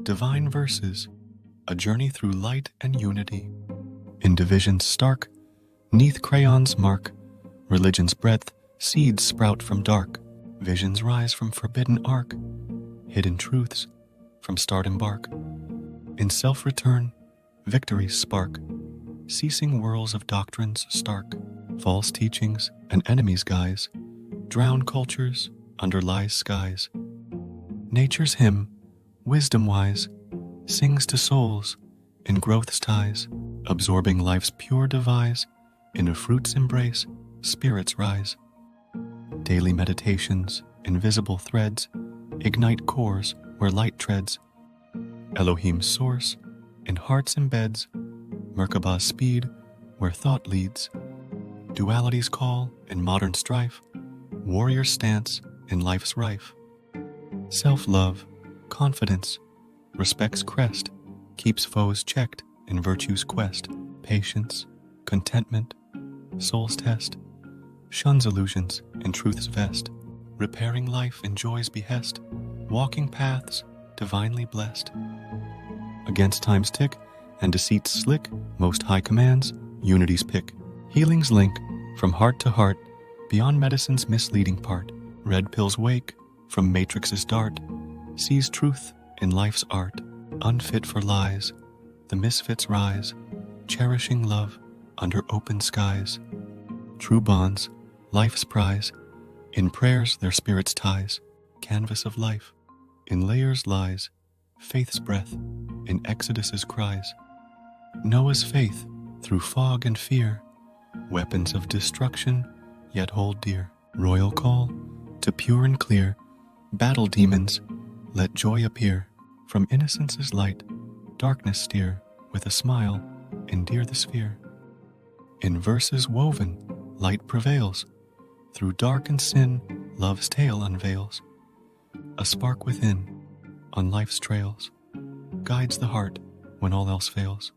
Divine verses, a journey through light and unity. In divisions stark, 'neath crayons mark, religion's breadth, seeds sprout from dark, visions rise from forbidden arc, hidden truths from start embark. In self-return, victories spark, ceasing whirls of doctrines stark, false teachings and enemies' guise, drown cultures under lies' skies. Nature's hymn, wisdom-wise, sings to souls in growth's ties, absorbing life's pure devise, in a fruit's embrace, spirits rise. Daily meditations, invisible threads, ignite cores where light treads. Elohim's source, in hearts embeds, Merkabah's speed, where thought leads. Duality's call in modern strife, warrior stance in life's rife. Self-love, confidence, respect's crest, keeps foes checked in virtue's quest. Patience, contentment, soul's test, shuns illusions in truth's vest. Repairing life in joy's behest, walking paths divinely blessed. Against time's tick and deceit's slick, most high commands, unity's pick. Healing's link from heart to heart, beyond medicine's misleading part. Red pills wake from matrix's dart, sees truth in life's art. Unfit for lies, the misfits rise, cherishing love under open skies. True bonds, life's prize, in prayers their spirits ties. Canvas of life, in layers lies, faith's breath, in Exodus's cries. Noah's faith through fog and fear, weapons of destruction yet hold dear. Royal call to pure and clear, battle demons, let joy appear. From innocence's light, darkness steer, with a smile, endear the sphere. In verses woven, light prevails, through dark and sin, love's tale unveils. A spark within, on life's trails, guides the heart when all else fails.